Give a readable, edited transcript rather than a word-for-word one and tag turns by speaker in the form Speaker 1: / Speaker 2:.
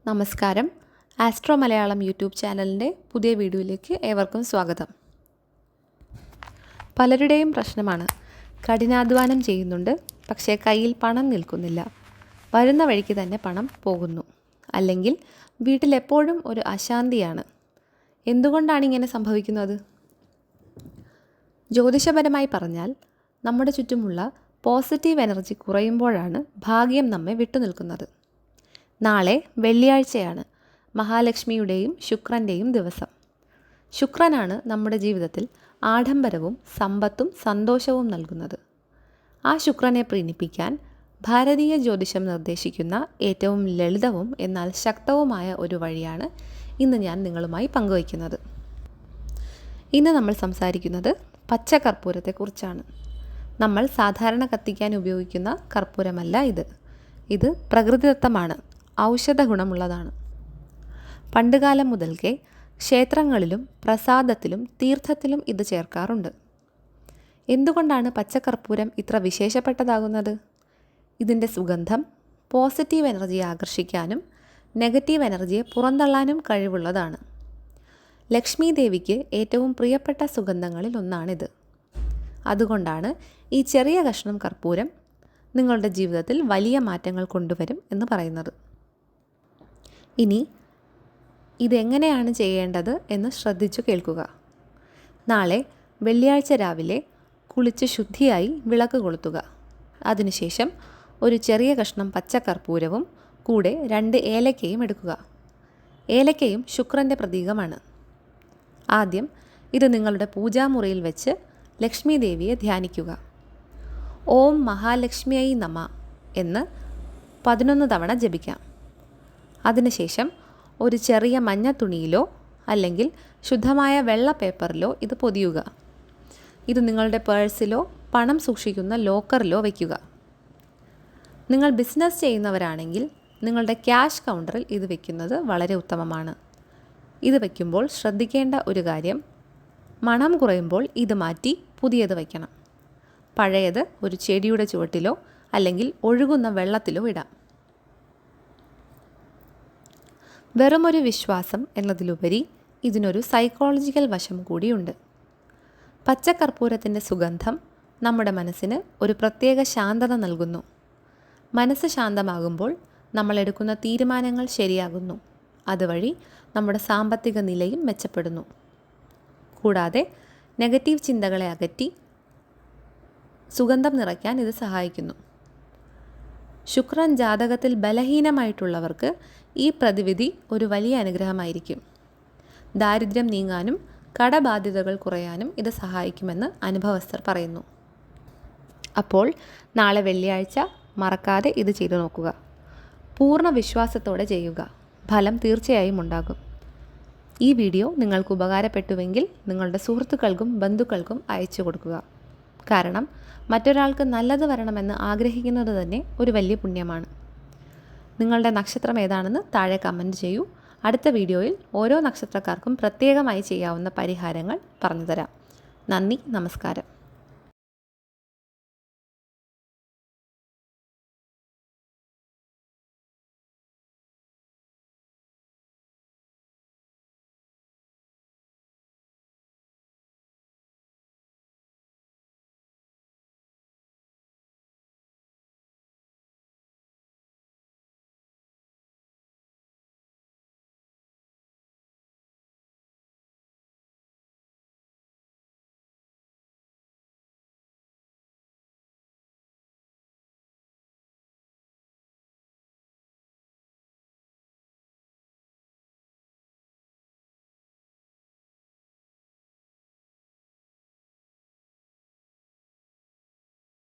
Speaker 1: നമസ്കാരം. Astro Malayalam YouTube ചാനലിൻ്റെ പുതിയ വീഡിയോയിലേക്ക് ഏവർക്കും സ്വാഗതം. പലരുടെയും പ്രശ്നമാണ്, കഠിനാധ്വാനം ചെയ്യുന്നുണ്ട്, പക്ഷേ കയ്യിൽ പണം നിൽക്കുന്നില്ല. വരുന്ന വഴിക്ക് തന്നെ പണം പോകുന്നു. അല്ലെങ്കിൽ വീട്ടിലെപ്പോഴും ഒരു അശാന്തിയാണ്. എന്തുകൊണ്ടാണ് ഇങ്ങനെ സംഭവിക്കുന്നത്? ജ്യോതിഷപരമായി പറഞ്ഞാൽ നമ്മുടെ ചുറ്റുമുള്ള പോസിറ്റീവ് എനർജി കുറയുമ്പോഴാണ് ഭാഗ്യം നമ്മെ വിട്ടുനിൽക്കുന്നത്. നാളെ വെള്ളിയാഴ്ചയാണ്, മഹാലക്ഷ്മിയുടെയും ശുക്രൻ്റെയും ദിവസം. ശുക്രനാണ് നമ്മുടെ ജീവിതത്തിൽ ആഡംബരവും സമ്പത്തും സന്തോഷവും നൽകുന്നത്. ആ ശുക്രനെ പ്രീണിപ്പിക്കാൻ ഭാരതീയ ജ്യോതിഷം നിർദ്ദേശിക്കുന്ന ഏറ്റവും ലളിതവും എന്നാൽ ശക്തവുമായ ഒരു വഴിയാണ് ഇന്ന് ഞാൻ നിങ്ങളുമായി പങ്കുവയ്ക്കുന്നത്. ഇന്ന് നമ്മൾ സംസാരിക്കുന്നത് പച്ചക്കർപ്പൂരത്തെക്കുറിച്ചാണ്. നമ്മൾ സാധാരണ കത്തിക്കാൻ ഉപയോഗിക്കുന്ന കർപ്പൂരമല്ല ഇത്. ഇത് പ്രകൃതിദത്തമാണ്, ഔഷധ ഗുണമുള്ളതാണ്. പണ്ടുകാലം മുതൽക്കേ ക്ഷേത്രങ്ങളിലും പ്രസാദത്തിലും തീർത്ഥത്തിലും ഇത് ചേർക്കാറുണ്ട്. എന്തുകൊണ്ടാണ് പച്ചക്കർപ്പൂരം ഇത്ര വിശേഷപ്പെട്ടതാകുന്നത്? ഇതിൻ്റെ സുഗന്ധം പോസിറ്റീവ് എനർജിയെ ആകർഷിക്കാനും നെഗറ്റീവ് എനർജിയെ പുറന്തള്ളാനും കഴിവുള്ളതാണ്. ലക്ഷ്മി ദേവിക്ക് ഏറ്റവും പ്രിയപ്പെട്ട സുഗന്ധങ്ങളിൽ ഒന്നാണിത്. അതുകൊണ്ടാണ് ഈ ചെറിയ കഷ്ണം കർപ്പൂരം നിങ്ങളുടെ ജീവിതത്തിൽ വലിയ മാറ്റങ്ങൾ കൊണ്ടുവരും എന്ന് പറയുന്നത്. ഇനി ഇതെങ്ങനെയാണ് ചെയ്യേണ്ടത് എന്ന് ശ്രദ്ധിച്ചു കേൾക്കുക. നാളെ വെള്ളിയാഴ്ച രാവിലെ കുളിച്ച് ശുദ്ധിയായി വിളക്ക് കൊളുത്തുക. അതിനുശേഷം ഒരു ചെറിയ കഷ്ണം പച്ചക്കർപ്പൂരവും കൂടെ 2 ഏലക്കയും എടുക്കുക. ഏലക്കയും ശുക്രൻ്റെ പ്രതീകമാണ്. ആദ്യം ഇത് നിങ്ങളുടെ പൂജാമുറിയിൽ വെച്ച് ലക്ഷ്മി ദേവിയെ ധ്യാനിക്കുക. ഓം മഹാലക്ഷ്മിയായി നമ എന്ന് 11 തവണ ജപിക്കാം. അതിനുശേഷം ഒരു ചെറിയ മഞ്ഞ തുണിയിലോ അല്ലെങ്കിൽ ശുദ്ധമായ വെള്ള പേപ്പറിലോ ഇത് പൊതിയുക. ഇത് നിങ്ങളുടെ പേഴ്സിലോ പണം സൂക്ഷിക്കുന്ന ലോക്കറിലോ വയ്ക്കുക. നിങ്ങൾ ബിസിനസ് ചെയ്യുന്നവരാണെങ്കിൽ നിങ്ങളുടെ ക്യാഷ് കൗണ്ടറിൽ ഇത് വയ്ക്കുന്നത് വളരെ ഉത്തമമാണ്. ഇത് വയ്ക്കുമ്പോൾ ശ്രദ്ധിക്കേണ്ട ഒരു കാര്യം, മണം കുറയുമ്പോൾ ഇത് മാറ്റി പുതിയത് വയ്ക്കണം. പഴയത് ഒരു ചെടിയുടെ ചുവട്ടിലോ അല്ലെങ്കിൽ ഒഴുകുന്ന വെള്ളത്തിലോ ഇടാം. വെറുമൊരു വിശ്വാസം എന്നതിലുപരി ഇതിനൊരു സൈക്കോളജിക്കൽ വശം കൂടിയുണ്ട്. പച്ചക്കർപ്പൂരത്തിൻ്റെ സുഗന്ധം നമ്മുടെ മനസ്സിന് ഒരു പ്രത്യേക ശാന്തത നൽകുന്നു. മനസ്സ് ശാന്തമാകുമ്പോൾ നമ്മൾ എടുക്കുന്ന തീരുമാനങ്ങൾ ശരിയാകുന്നു. അതുവഴി നമ്മുടെ സാമ്പത്തിക നിലയും മെച്ചപ്പെടുന്നു. കൂടാതെ നെഗറ്റീവ് ചിന്തകളെ അകറ്റി സുഗന്ധം നിറയ്ക്കാൻ ഇത് സഹായിക്കുന്നു. ശുക്രൻ ജാതകത്തിൽ ബലഹീനമായിട്ടുള്ളവർക്ക് ഈ പ്രതിവിധി ഒരു വലിയ അനുഗ്രഹമായിരിക്കും. ദാരിദ്ര്യം നീങ്ങാനും കടബാധ്യതകൾ കുറയാനും ഇത് സഹായിക്കുമെന്ന് അനുഭവസ്ഥർ പറയുന്നു. അപ്പോൾ നാളെ വെള്ളിയാഴ്ച മറക്കാതെ ഇത് ചെയ്തു നോക്കുക. പൂർണ്ണ വിശ്വാസത്തോടെ ചെയ്യുക. ഫലം തീർച്ചയായും ഉണ്ടാകും. ഈ വീഡിയോ നിങ്ങൾക്ക് ഉപകാരപ്പെട്ടുവെങ്കിൽ നിങ്ങളുടെ സുഹൃത്തുക്കൾക്കും ബന്ധുക്കൾക്കും അയച്ചു കൊടുക്കുക. കാരണം മറ്റൊരാൾക്ക് നല്ലത് വരണമെന്ന് ആഗ്രഹിക്കുന്നത് തന്നെ ഒരു വലിയ പുണ്യമാണ്. നിങ്ങളുടെ നക്ഷത്രം ഏതാണെന്ന് താഴെ കമൻറ്റ് ചെയ്യൂ. അടുത്ത വീഡിയോയിൽ ഓരോ നക്ഷത്രക്കാർക്കും പ്രത്യേകമായി ചെയ്യാവുന്ന പരിഹാരങ്ങൾ പറഞ്ഞുതരാം. നന്ദി, നമസ്കാരം.